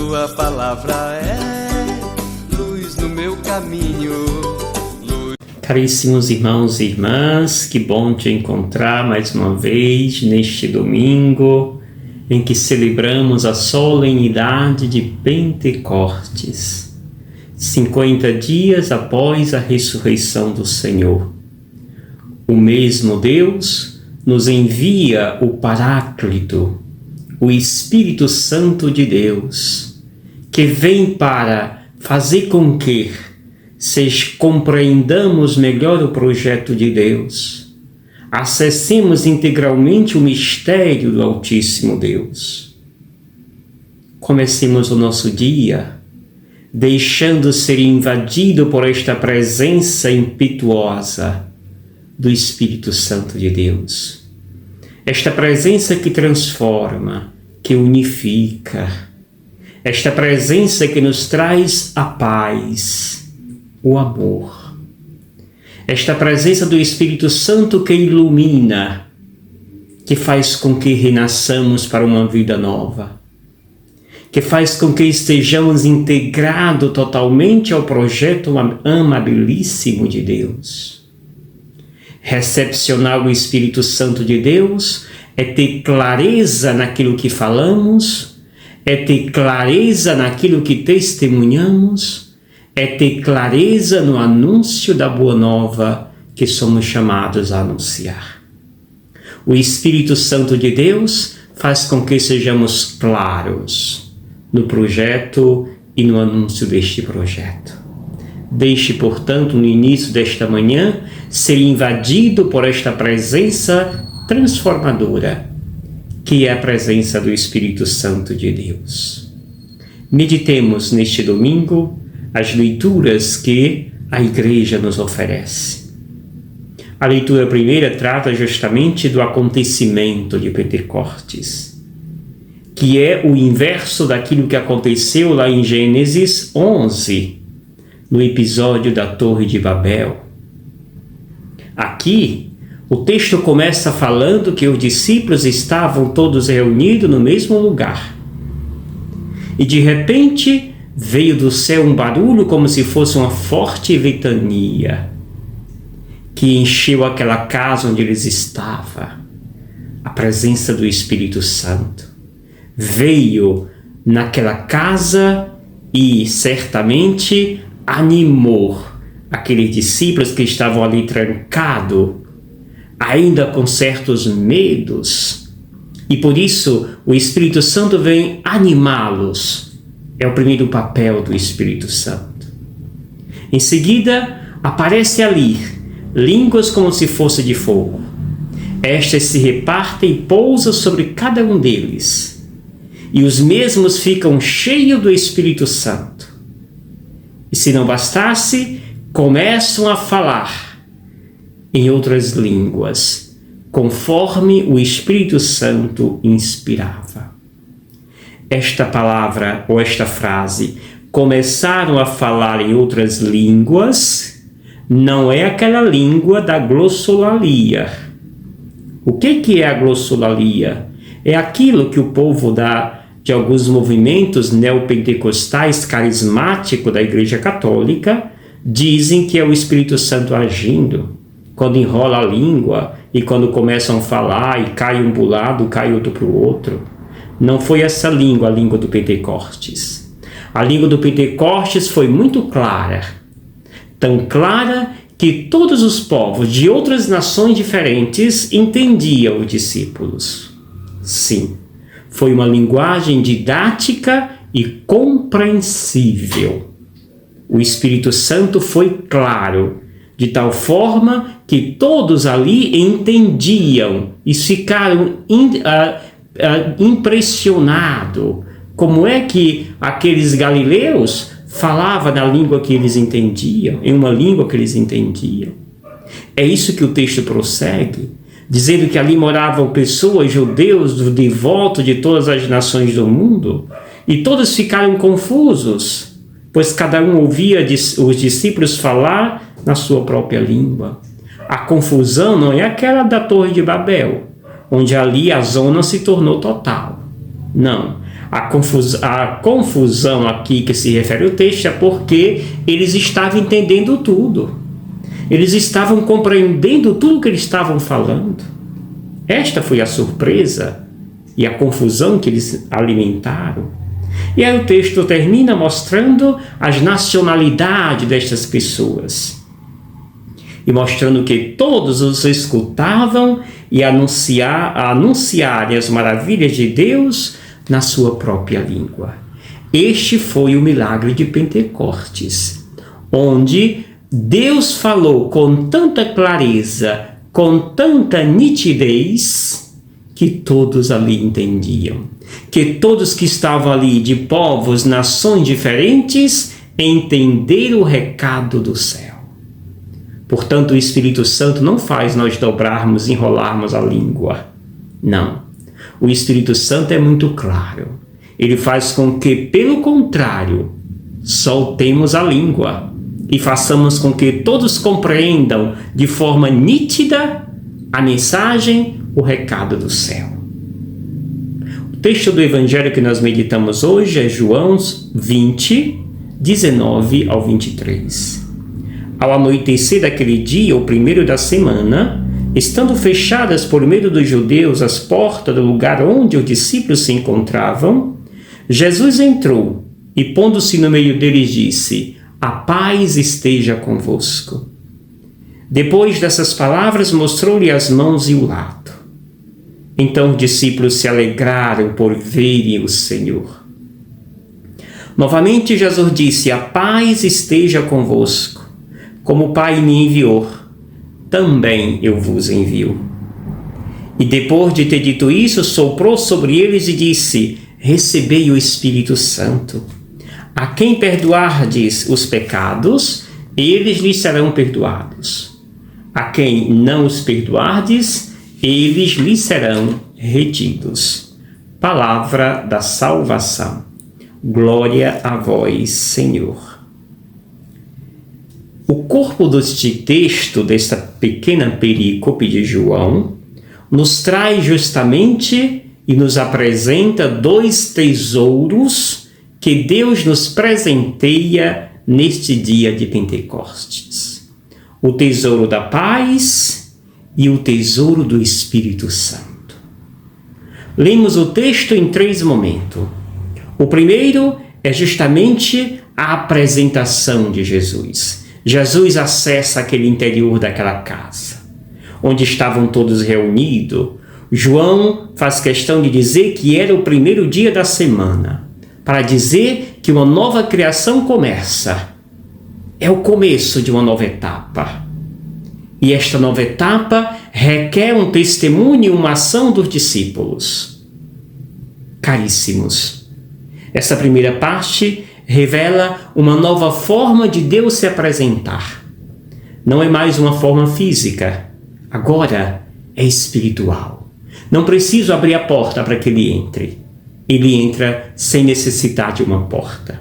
tua palavra é luz no meu caminho. Caríssimos irmãos e irmãs, que bom te encontrar mais uma vez neste domingo em que celebramos a solenidade de Pentecostes, 50 dias após a ressurreição do Senhor. O mesmo Deus nos envia o Paráclito, o Espírito Santo de Deus, que vem para fazer com que compreendamos melhor o projeto de Deus, acessemos integralmente o mistério do Altíssimo Deus. Comecemos o nosso dia deixando ser invadido por esta presença impetuosa do Espírito Santo de Deus. Esta presença que transforma, que unifica, esta presença que nos traz a paz, o amor. Esta presença do Espírito Santo que ilumina, que faz com que renasçamos para uma vida nova, que faz com que estejamos integrados totalmente ao projeto amabilíssimo de Deus. Recepcionar o Espírito Santo de Deus é ter clareza naquilo que falamos, é ter clareza naquilo que testemunhamos, é ter clareza no anúncio da Boa Nova que somos chamados a anunciar. O Espírito Santo de Deus faz com que sejamos claros no projeto e no anúncio deste projeto. Deixe, portanto, no início desta manhã, ser invadido por esta presença transformadora, que é a presença do Espírito Santo de Deus. Meditemos neste domingo as leituras que a Igreja nos oferece. A leitura primeira trata justamente do acontecimento de Pentecostes, que é o inverso daquilo que aconteceu lá em Gênesis 11, no episódio da Torre de Babel. Aqui, o texto começa falando que os discípulos estavam todos reunidos no mesmo lugar. E de repente, veio do céu um barulho como se fosse uma forte ventania, que encheu aquela casa onde eles estavam. A presença do Espírito Santo veio naquela casa e certamente animou aqueles discípulos que estavam ali trancados, ainda com certos medos, e por isso o Espírito Santo vem animá-los. É o primeiro papel do Espírito Santo. Em seguida, aparece ali línguas como se fosse de fogo. Estas se repartem e pousam sobre cada um deles, e os mesmos ficam cheios do Espírito Santo. E se não bastasse, começam a falar em outras línguas, conforme o Espírito Santo inspirava. Esta palavra ou esta frase, começaram a falar em outras línguas, não é aquela língua da glossolalia. O que é a glossolalia? É aquilo que o povo de alguns movimentos neopentecostais carismáticos da Igreja Católica dizem que é o Espírito Santo agindo, quando enrola a língua e quando começam a falar e cai um para o lado, cai outro para o outro. Não foi essa língua, a língua do Pentecostes. A língua do Pentecostes foi muito clara. Tão clara que todos os povos de outras nações diferentes entendiam os discípulos. Sim, foi uma linguagem didática e compreensível. O Espírito Santo foi claro, de tal forma que todos ali entendiam e ficaram impressionado como é que aqueles galileus falavam na língua que eles entendiam, em uma língua que eles entendiam. É isso que o texto prossegue, dizendo que ali moravam pessoas, judeus, devotos de todas as nações do mundo, e todos ficaram confusos, pois cada um ouvia os discípulos falar na sua própria língua. A confusão não é aquela da Torre de Babel, onde ali a zona se tornou total. Não. A confusão aqui que se refere ao texto é porque eles estavam entendendo tudo. Eles estavam compreendendo tudo que eles estavam falando. Esta foi a surpresa e a confusão que eles alimentaram. E aí o texto termina mostrando as nacionalidades destas pessoas. E mostrando que todos os escutavam e anunciarem as maravilhas de Deus na sua própria língua. Este foi o milagre de Pentecostes, onde Deus falou com tanta clareza, com tanta nitidez, que todos ali entendiam. Que todos que estavam ali de povos, nações diferentes, entenderam o recado do céu. Portanto, o Espírito Santo não faz nós dobrarmos, enrolarmos a língua. Não. O Espírito Santo é muito claro. Ele faz com que, pelo contrário, soltemos a língua e façamos com que todos compreendam de forma nítida a mensagem, o recado do céu. O texto do Evangelho que nós meditamos hoje é João 20, 19 ao 23. Ao anoitecer daquele dia, o primeiro da semana, estando fechadas por medo dos judeus as portas do lugar onde os discípulos se encontravam, Jesus entrou e, pondo-se no meio deles, disse: "A paz esteja convosco." Depois dessas palavras, mostrou-lhe as mãos e o lado. Então os discípulos se alegraram por verem o Senhor. Novamente Jesus disse: "A paz esteja convosco. Como o Pai me enviou, também eu vos envio." E depois de ter dito isso, soprou sobre eles e disse: "Recebei o Espírito Santo. A quem perdoardes os pecados, eles lhes serão perdoados. A quem não os perdoardes, eles lhes serão retidos." Palavra da salvação. Glória a vós, Senhor. O corpo deste texto, desta pequena perícope de João, nos traz justamente e nos apresenta dois tesouros que Deus nos presenteia neste dia de Pentecostes: o tesouro da paz e o tesouro do Espírito Santo. Lemos o texto em 3 momentos. O primeiro é justamente a apresentação de Jesus. Jesus acessa aquele interior daquela casa, onde estavam todos reunidos. João faz questão de dizer que era o primeiro dia da semana, para dizer que uma nova criação começa. É o começo de uma nova etapa. E esta nova etapa requer um testemunho e uma ação dos discípulos. Caríssimos, essa primeira parte revela uma nova forma de Deus se apresentar. Não é mais uma forma física, agora é espiritual. Não preciso abrir a porta para que ele entre. Ele entra sem necessidade de uma porta.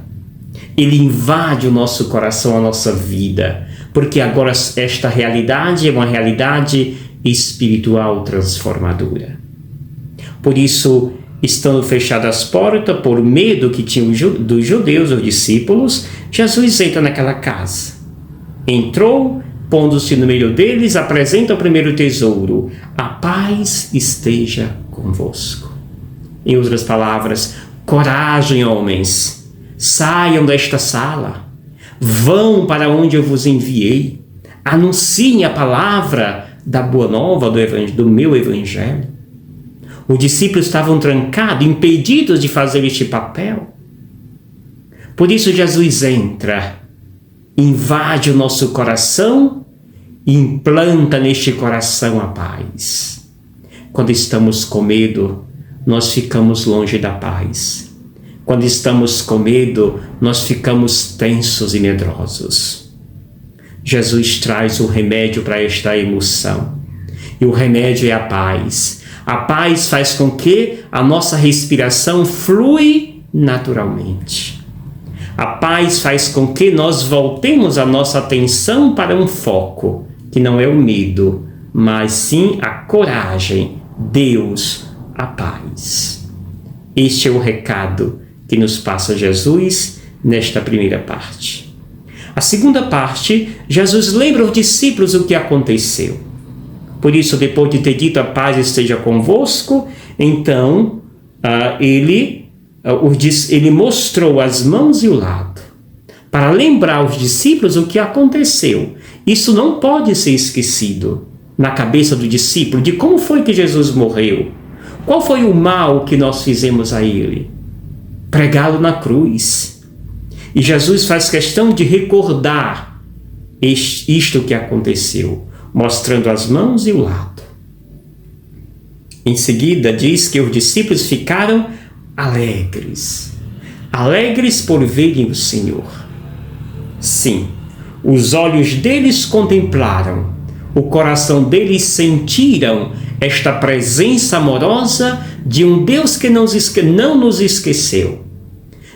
Ele invade o nosso coração, a nossa vida, porque agora esta realidade é uma realidade espiritual transformadora. Por isso, estando fechadas as portas, por medo que tinham dos judeus, os discípulos, Jesus entra naquela casa. Entrou, pondo-se no meio deles, apresenta o primeiro tesouro: "A paz esteja convosco." Em outras palavras, coragem, homens, saiam desta sala, vão para onde eu vos enviei, anunciem a palavra da boa nova do meu evangelho. Os discípulos estavam trancados, impedidos de fazer este papel. Por isso Jesus entra, invade o nosso coração e implanta neste coração a paz. Quando estamos com medo, nós ficamos longe da paz. Quando estamos com medo, nós ficamos tensos e medrosos. Jesus traz o remédio para esta emoção. E o remédio é a paz. A paz faz com que a nossa respiração flui naturalmente. A paz faz com que nós voltemos a nossa atenção para um foco, que não é o medo, mas sim a coragem. Deus, a paz. Este é o recado que nos passa Jesus nesta primeira parte. A segunda parte, Jesus lembra aos discípulos o que aconteceu. Por isso, depois de ter dito a paz esteja convosco, então ele mostrou as mãos e o lado, para lembrar aos discípulos o que aconteceu. Isso não pode ser esquecido na cabeça do discípulo, de como foi que Jesus morreu. Qual foi o mal que nós fizemos a ele? Pregá-lo na cruz. E Jesus faz questão de recordar isto que aconteceu, mostrando as mãos e o lado. Em seguida, diz que os discípulos ficaram alegres por verem o Senhor. Sim, os olhos deles contemplaram, o coração deles sentiram esta presença amorosa de um Deus que não nos esqueceu,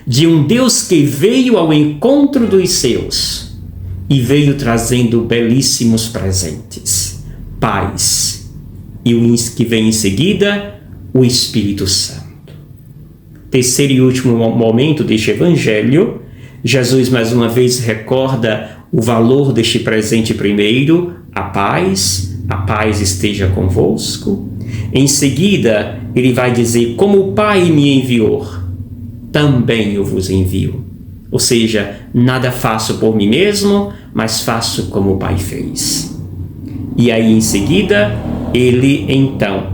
de um Deus que veio ao encontro dos seus e veio trazendo belíssimos presentes, paz, e o que vem em seguida, o Espírito Santo. Terceiro e último momento deste Evangelho, Jesus mais uma vez recorda o valor deste presente primeiro, a paz esteja convosco. Em seguida, ele vai dizer, como o Pai me enviou, também eu vos envio. Ou seja, nada faço por mim mesmo, mas faço como o Pai fez. E aí, em seguida, ele então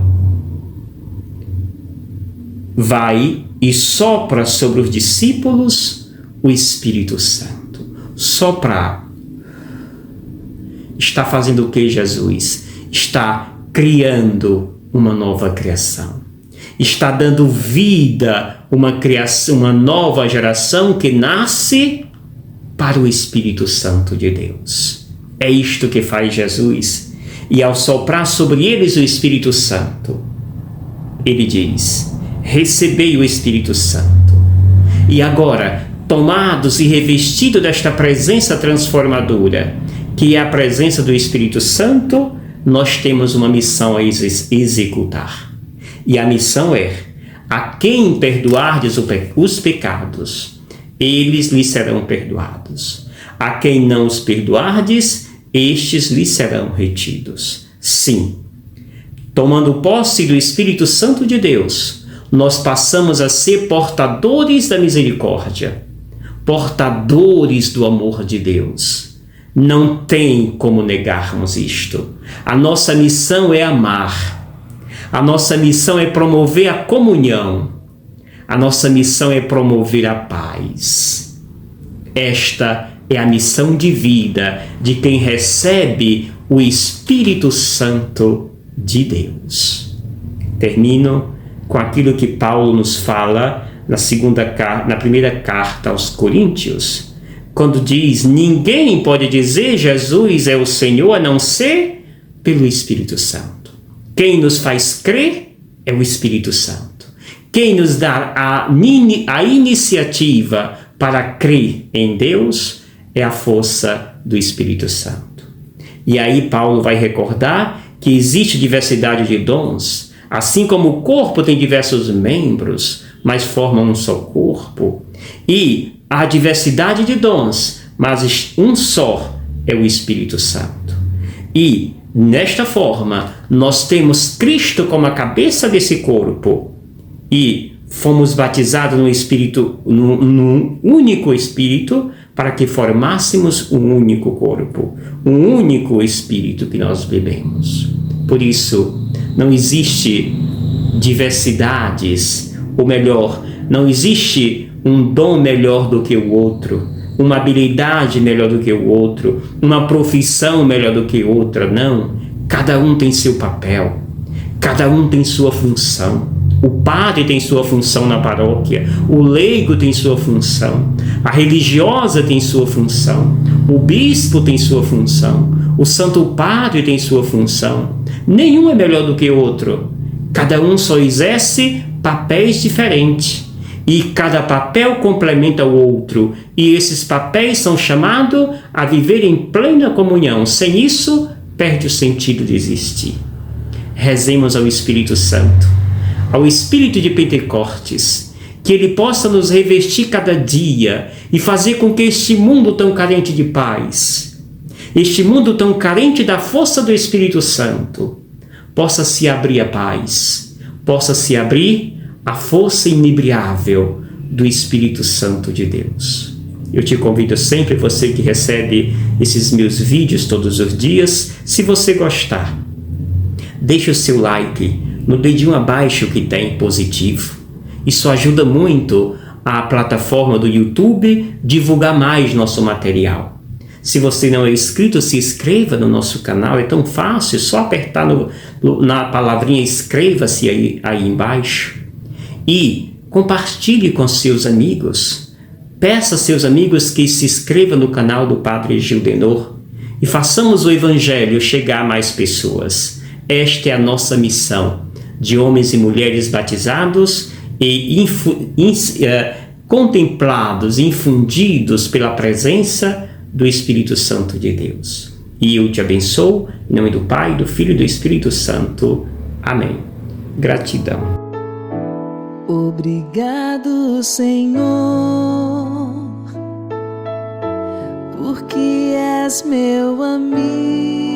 vai e sopra sobre os discípulos o Espírito Santo. Soprar. Está fazendo o que Jesus? Está criando uma nova criação. Está dando vida a uma nova geração que nasce para o Espírito Santo de Deus. É isto que faz Jesus. E ao soprar sobre eles o Espírito Santo, ele diz, recebei o Espírito Santo. E agora, tomados e revestidos desta presença transformadora, que é a presença do Espírito Santo, nós temos uma missão a executar. E a missão é, a quem perdoardes os pecados, eles lhes serão perdoados. A quem não os perdoardes, estes lhes serão retidos. Sim, tomando posse do Espírito Santo de Deus, nós passamos a ser portadores da misericórdia, portadores do amor de Deus. Não tem como negarmos isto. A nossa missão é amar. A nossa missão é promover a comunhão. A nossa missão é promover a paz. Esta é a missão de vida de quem recebe o Espírito Santo de Deus. Termino com aquilo que Paulo nos fala na primeira carta aos Coríntios, quando diz, ninguém pode dizer Jesus é o Senhor a não ser pelo Espírito Santo. Quem nos faz crer é o Espírito Santo. Quem nos dá a iniciativa para crer em Deus é a força do Espírito Santo. E aí Paulo vai recordar que existe diversidade de dons, assim como o corpo tem diversos membros, mas formam um só corpo. E há diversidade de dons, mas um só é o Espírito Santo. E, nesta forma, nós temos Cristo como a cabeça desse corpo e fomos batizados num único Espírito para que formássemos um único corpo, um único Espírito que nós bebemos. Por isso, não existe diversidades, ou melhor, não existe um dom melhor do que o outro, uma habilidade melhor do que o outro, uma profissão melhor do que outra, não. Cada um tem seu papel, cada um tem sua função. O padre tem sua função na paróquia, o leigo tem sua função, a religiosa tem sua função, o bispo tem sua função, o santo padre tem sua função. Nenhum é melhor do que o outro. Cada um só exerce papéis diferentes. E cada papel complementa o outro, e esses papéis são chamados a viver em plena comunhão. Sem isso, perde o sentido de existir. Rezemos ao Espírito Santo, ao Espírito de Pentecostes, que ele possa nos revestir cada dia e fazer com que este mundo tão carente de paz, este mundo tão carente da força do Espírito Santo, possa se abrir à paz, possa se abrir à força inebriável do Espírito Santo de Deus. Eu te convido sempre, você que recebe esses meus vídeos todos os dias, se você gostar, deixe o seu like no dedinho abaixo que tem positivo. Isso ajuda muito a plataforma do YouTube divulgar mais nosso material. Se você não é inscrito, se inscreva no nosso canal, é tão fácil, é só apertar na palavrinha inscreva-se aí embaixo. E compartilhe com seus amigos. Peça a seus amigos que se inscrevam no canal do Padre Gildenor e façamos o Evangelho chegar a mais pessoas. Esta é a nossa missão, de homens e mulheres batizados e contemplados, infundidos pela presença do Espírito Santo de Deus. E eu te abençoo, em nome do Pai, do Filho e do Espírito Santo. Amém. Gratidão. Obrigado, Senhor, porque és meu amigo.